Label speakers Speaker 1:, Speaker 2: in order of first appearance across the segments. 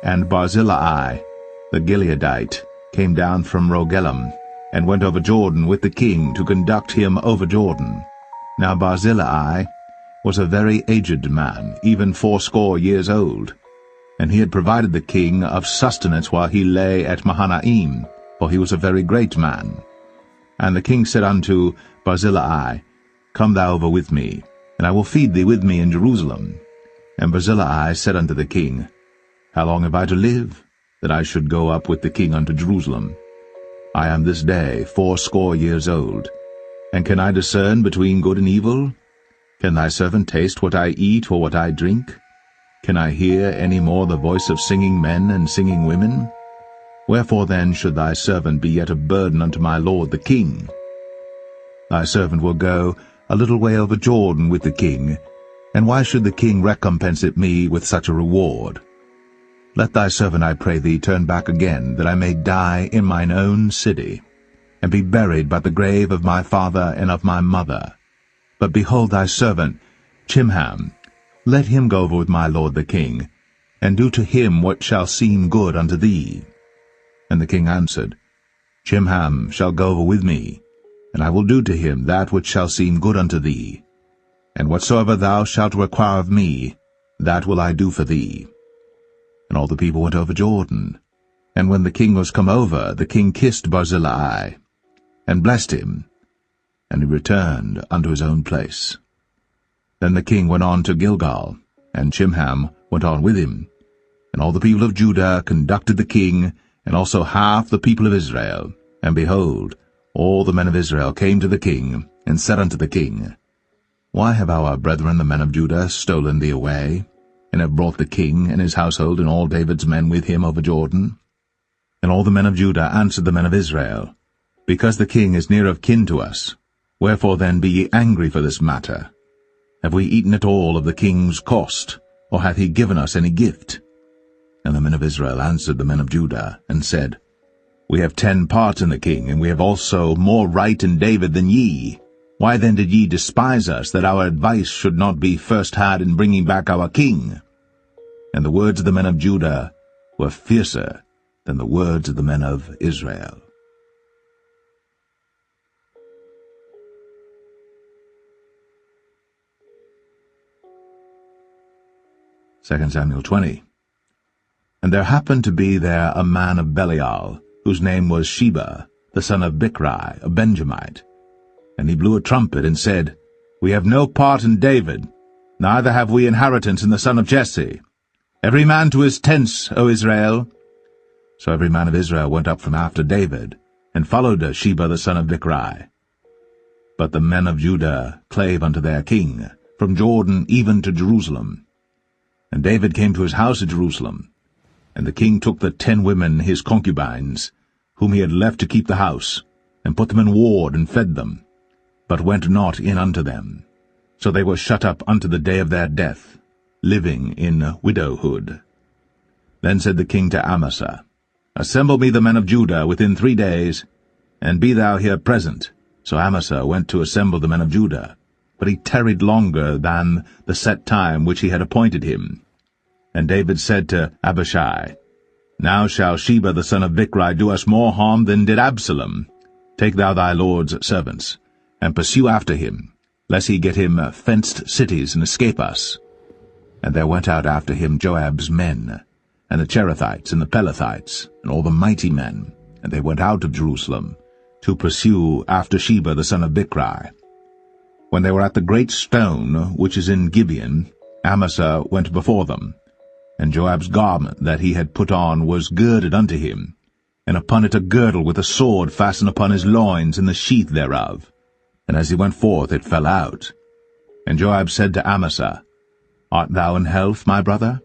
Speaker 1: And Barzillai, the Gileadite, came down from Rogelim, and went over Jordan with the king to conduct him over Jordan. Now Barzillai was a very aged man, even 80 years old, and he had provided the king of sustenance while he lay at Mahanaim, for he was a very great man. And the king said unto Barzillai, Come thou over with me, and I will feed thee with me in Jerusalem. And Barzillai said unto the king, How long have I to live, that I should go up with the king unto Jerusalem? I am this day 80 years old, and can I discern between good and evil? Can thy servant taste what I eat or what I drink? Can I hear any more the voice of singing men and singing women? Wherefore then should thy servant be yet a burden unto my lord the king? Thy servant will go a little way over Jordan with the king, and why should the king recompense it me with such a reward? Let thy servant, I pray thee, turn back again, that I may die in mine own city, and be buried by the grave of my father and of my mother. But behold thy servant, Chimham, let him go over with my lord the king, and do to him what shall seem good unto thee. And the king answered, Chimham shall go over with me, and I will do to him that which shall seem good unto thee. And whatsoever thou shalt require of me, that will I do for thee. And all the people went over Jordan. And when the king was come over, the king kissed Barzillai, and blessed him, and he returned unto his own place. Then the king went on to Gilgal, and Chimham went on with him. And all the people of Judah conducted the king, and also half the people of Israel. And behold, all the men of Israel came to the king, and said unto the king, Why have our brethren the men of Judah stolen thee away, and have brought the king and his household and all David's men with him over Jordan? And all the men of Judah answered the men of Israel, Because the king is near of kin to us, wherefore then be ye angry for this matter? Have we eaten at all of the king's cost, or hath he given us any gift? And the men of Israel answered the men of Judah, and said, We have 10 parts in the king, and we have also more right in David than ye. Why then did ye despise us, that our advice should not be first had in bringing back our king? And the words of the men of Judah were fiercer than the words of the men of Israel. Second Samuel 20. And there happened to be there a man of Belial, whose name was Sheba, the son of Bichri, a Benjamite. And he blew a trumpet, and said, We have no part in David, neither have we inheritance in the son of Jesse. Every man to his tents, O Israel. So every man of Israel went up from after David, and followed Sheba the son of Bichri. But the men of Judah clave unto their king, from Jordan even to Jerusalem. And David came to his house at Jerusalem, and the king took the 10 women his concubines, whom he had left to keep the house, and put them in ward, and fed them, but went not in unto them. So they were shut up unto the day of their death, living in widowhood. Then said the king to Amasa, Assemble me the men of Judah within 3 days, and be thou here present. So Amasa went to assemble the men of Judah, but he tarried longer than the set time which he had appointed him. And David said to Abishai, Now shall Sheba the son of Bichri do us more harm than did Absalom. Take thou thy lord's servants, and pursue after him, lest he get him fenced cities and escape us. And there went out after him Joab's men, and the Cherethites and the Pelethites, and all the mighty men, and they went out of Jerusalem, to pursue after Sheba the son of Bichri. When they were at the great stone which is in Gibeon, Amasa went before them, and Joab's garment that he had put on was girded unto him, and upon it a girdle with a sword fastened upon his loins in the sheath thereof. And as he went forth it fell out. And Joab said to Amasa, Art thou in health, my brother?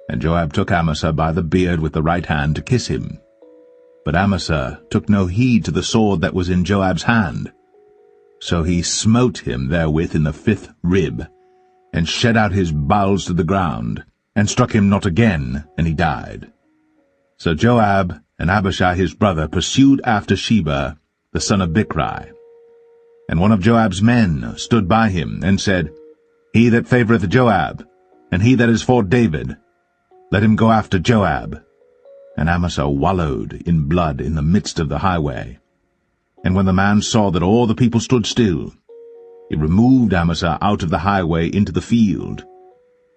Speaker 1: And Joab took Amasa by the beard with the right hand to kiss him. But Amasa took no heed to the sword that was in Joab's hand. So he smote him therewith in the 5th rib, and shed out his bowels to the ground, and struck him not again, and he died. So Joab and Abishai his brother pursued after Sheba the son of Bichri. And one of Joab's men stood by him, and said, He that favoureth Joab, and he that is for David. Let him go after Joab. And Amasa wallowed in blood in the midst of the highway. And when the man saw that all the people stood still, he removed Amasa out of the highway into the field,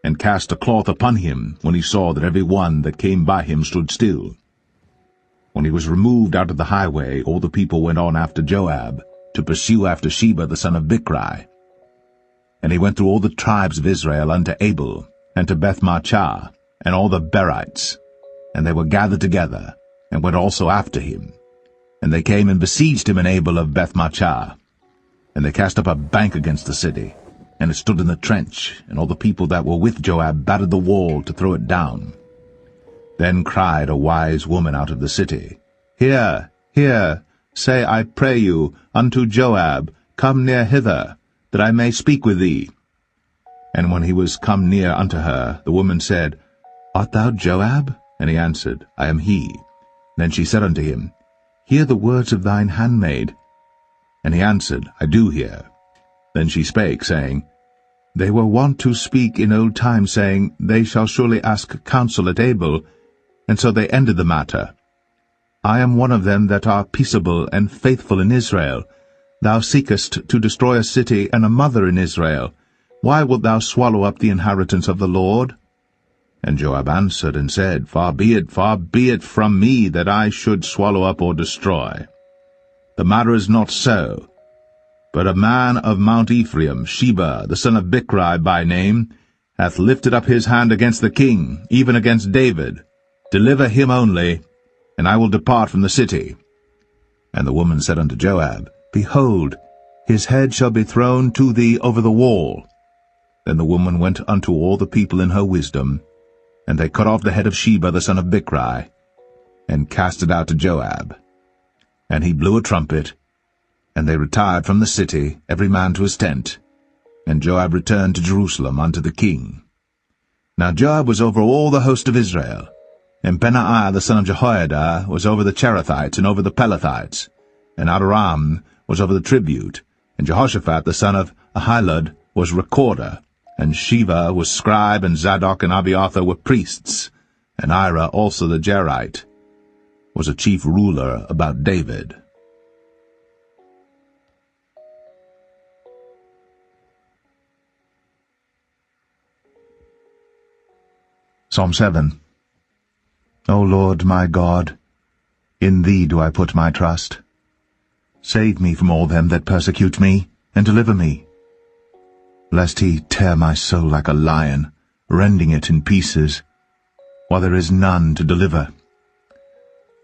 Speaker 1: and cast a cloth upon him when he saw that every one that came by him stood still. When he was removed out of the highway, all the people went on after Joab, to pursue after Sheba the son of Bichri. And he went through all the tribes of Israel unto Abel, and to Bethmachah, and all the Berites, and they were gathered together, and went also after him. And they came and besieged him in Abel of Bethmachah. And they cast up a bank against the city, and it stood in the trench, and all the people that were with Joab battered the wall to throw it down. Then cried a wise woman out of the city, Hear, hear, say, I pray you, unto Joab, Come near hither, that I may speak with thee. And when he was come near unto her, the woman said, Art thou Joab? And he answered, I am he. Then she said unto him, Hear the words of thine handmaid. And he answered, I do hear. Then she spake, saying, They were wont to speak in old time, saying, They shall surely ask counsel at Abel. And so they ended the matter. I am one of them that are peaceable and faithful in Israel. Thou seekest to destroy a city and a mother in Israel. Why wilt thou swallow up the inheritance of the Lord? And Joab answered and said, far be it from me that I should swallow up or destroy. The matter is not so. But a man of Mount Ephraim, Sheba, the son of Bichri by name, hath lifted up his hand against the king, even against David. Deliver him only, and I will depart from the city. And the woman said unto Joab, Behold, his head shall be thrown to thee over the wall. Then the woman went unto all the people in her wisdom, and they cut off the head of Sheba the son of Bichri, and cast it out to Joab. And he blew a trumpet, and they retired from the city, every man to his tent. And Joab returned to Jerusalem unto the king. Now Joab was over all the host of Israel, and Benaiah the son of Jehoiada was over the Cherethites and over the Pelethites, and Adoram was over the tribute, and Jehoshaphat the son of Ahilud was recorder, and Sheva was scribe, and Zadok and Abiathar were priests, and Ira also the Jerite was a chief ruler about David. Psalm 7. O Lord my God, in thee do I put my trust. Save me from all them that persecute me, and deliver me. Lest he tear my soul like a lion, rending it in pieces, while there is none to deliver.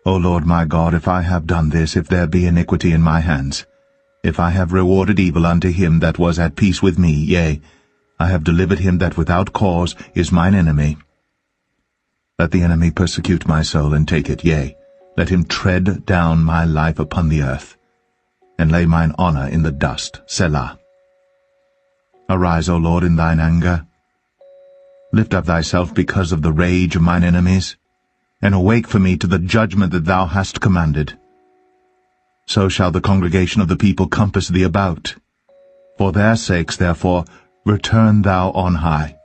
Speaker 1: O Lord my God, if I have done this, if there be iniquity in my hands, if I have rewarded evil unto him that was at peace with me, yea, I have delivered him that without cause is mine enemy. Let the enemy persecute my soul, and take it, yea, let him tread down my life upon the earth, and lay mine honour in the dust. Selah. Arise, O Lord, in thine anger. Lift up thyself because of the rage of mine enemies, and awake for me to the judgment that thou hast commanded. So shall the congregation of the people compass thee about. For their sakes, therefore, return thou on high.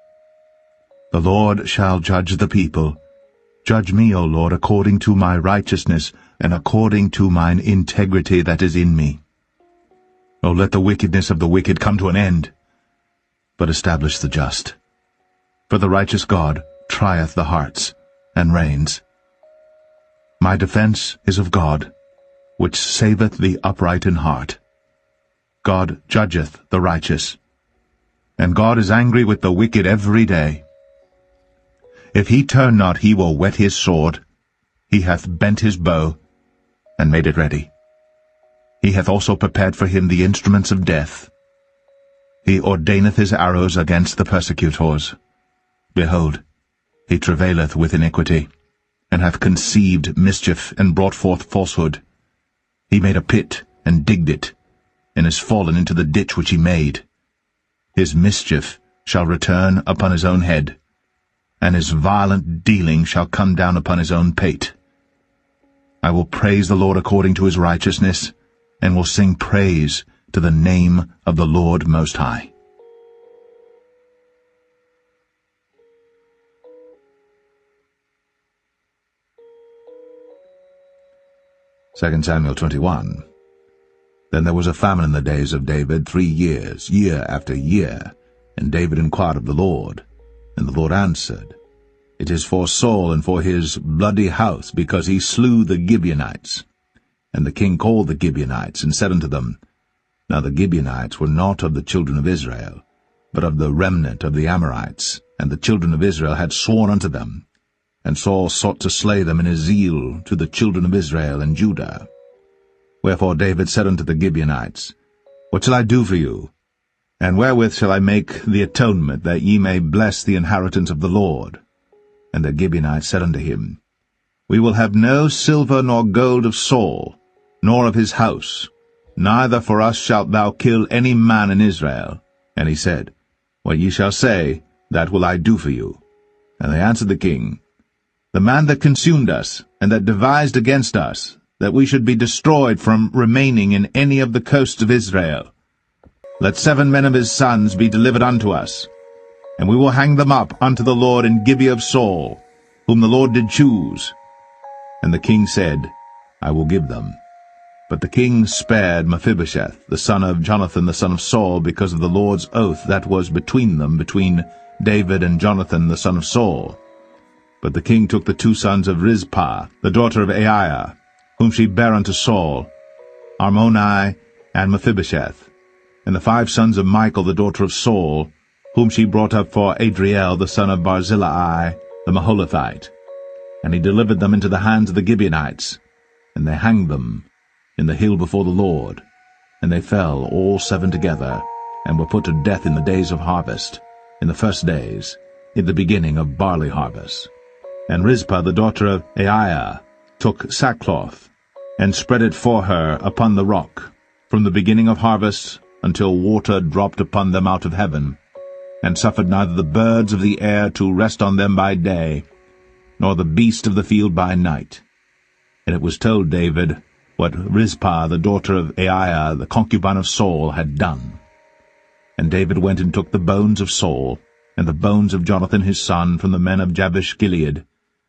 Speaker 1: The Lord shall judge the people. Judge me, O Lord, according to my righteousness, and according to mine integrity that is in me. O let the wickedness of the wicked come to an end, but establish the just. For the righteous God trieth the hearts, and reigns. My defense is of God, which saveth the upright in heart. God judgeth the righteous, and God is angry with the wicked every day. If he turn not, he will whet his sword. He hath bent his bow, and made it ready. He hath also prepared for him the instruments of death. He ordaineth his arrows against the persecutors. Behold, he travaileth with iniquity, and hath conceived mischief, and brought forth falsehood. He made a pit, and digged it, and is fallen into the ditch which he made. His mischief shall return upon his own head, and his violent dealing shall come down upon his own pate. I will praise the Lord according to his righteousness, and will sing praise to the name of the Lord Most High. 2 Samuel 21. Then there was a famine in the days of David 3 years, year after year. And David inquired of the Lord. And the Lord answered, It is for Saul and for his bloody house, because he slew the Gibeonites. And the king called the Gibeonites, and said unto them, Now the Gibeonites were not of the children of Israel, but of the remnant of the Amorites, and the children of Israel had sworn unto them. And Saul sought to slay them in his zeal to the children of Israel and Judah. Wherefore David said unto the Gibeonites, What shall I do for you? And wherewith shall I make the atonement, that ye may bless the inheritance of the Lord? And the Gibeonites said unto him, We will have no silver nor gold of Saul, nor of his house, neither for us shalt thou kill any man in Israel. And he said, What ye shall say, that will I do for you. And they answered the king, The man that consumed us, and that devised against us, that we should be destroyed from remaining in any of the coasts of Israel. Let 7 men of his sons be delivered unto us, and we will hang them up unto the Lord in Gibeah of Saul, whom the Lord did choose. And the king said, I will give them. But the king spared Mephibosheth, the son of Jonathan the son of Saul, because of the Lord's oath that was between them, between David and Jonathan the son of Saul. But the king took the 2 sons of Rizpah, the daughter of Aiah, whom she bare unto Saul, Armoni and Mephibosheth, and the 5 sons of Michal the daughter of Saul, whom she brought up for Adriel the son of Barzillai the Maholathite. And he delivered them into the hands of the Gibeonites, and they hanged them in the hill before the Lord. And they fell all 7 together, and were put to death in the days of harvest, in the first days, in the beginning of barley harvest. And Rizpah the daughter of Aiah took sackcloth, and spread it for her upon the rock, from the beginning of harvest until water dropped upon them out of heaven, and suffered neither the birds of the air to rest on them by day, nor the beast of the field by night. And it was told David what Rizpah the daughter of Aiah, the concubine of Saul, had done. And David went and took the bones of Saul, and the bones of Jonathan his son, from the men of Jabesh-Gilead,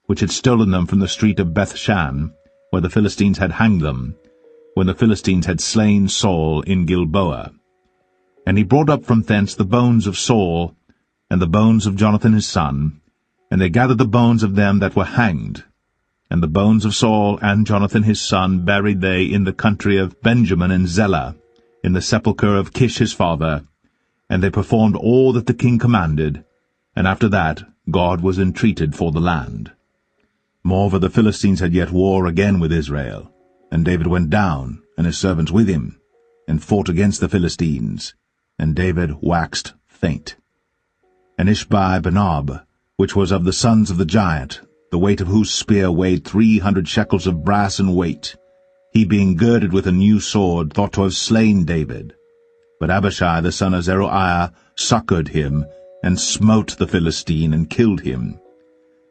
Speaker 1: which had stolen them from the street of Bethshan, where the Philistines had hanged them, when the Philistines had slain Saul in Gilboa. And he brought up from thence the bones of Saul, and the bones of Jonathan his son, and they gathered the bones of them that were hanged. And the bones of Saul and Jonathan his son buried they in the country of Benjamin in Zelah, in the sepulchre of Kish his father. And they performed all that the king commanded, and after that God was entreated for the land. Moreover, the Philistines had yet war again with Israel, and David went down, and his servants with him, and fought against the Philistines, and David waxed faint. And Ishbi-Benob, which was of the sons of the giant, the weight of whose spear weighed 300 shekels of brass in weight, he being girded with a new sword, thought to have slain David. But Abishai the son of Zeruiah succored him, and smote the Philistine, and killed him.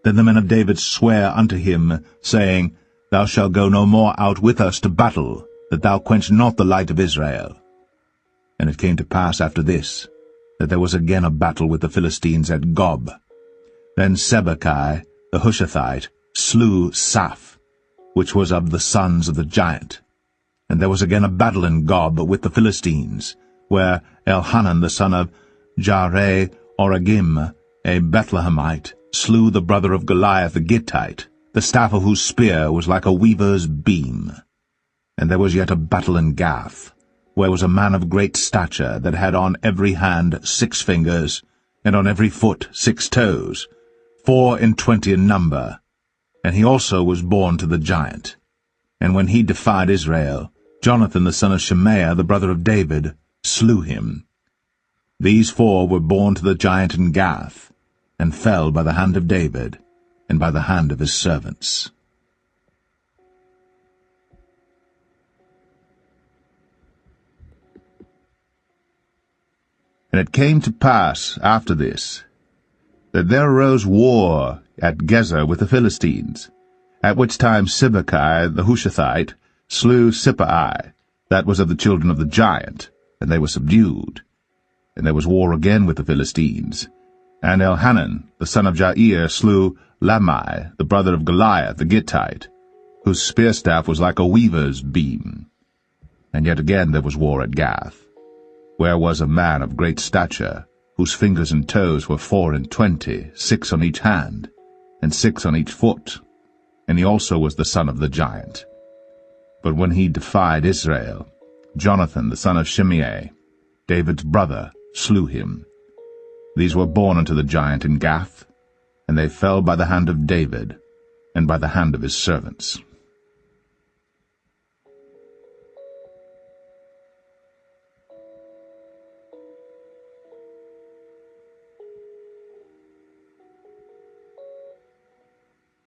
Speaker 1: Then the men of David sware unto him, saying, Thou shalt go no more out with us to battle, that thou quench not the light of Israel. And it came to pass after this, that there was again a battle with the Philistines at Gob. Then Sibbechai the Hushathite slew Saph, which was of the sons of the giant. And there was again a battle in Gob with the Philistines, where Elhanan the son of Jaare-Oregim, a Bethlehemite, slew the brother of Goliath the Gittite, the staff of whose spear was like a weaver's beam. And there was yet a battle in Gath, where was a man of great stature, that had on every hand 6 fingers, and on every foot 6 toes, 24 in number. And he also was born to the giant. And when he defied Israel, Jonathan the son of Shemaiah, the brother of David, slew him. These 4 were born to the giant in Gath, and fell by the hand of David, and by the hand of his servants. And it came to pass after this, that there arose war at Gezer with the Philistines, at which time Sibbechai the Hushathite slew Sippai, that was of the children of the giant, and they were subdued. And there was war again with the Philistines. And Elhanan the son of Jair slew Lamai, the brother of Goliath the Gittite. whose spear-staff was like a weaver's beam. And yet again there was war at Gath, where was a man of great stature, whose fingers and toes were 24, 6 on each hand, and 6 on each foot, and he also was the son of the giant. But when he defied Israel, Jonathan the son of Shimei, David's brother, slew him. These were born unto the giant in Gath, and they fell by the hand of David, and by the hand of his servants.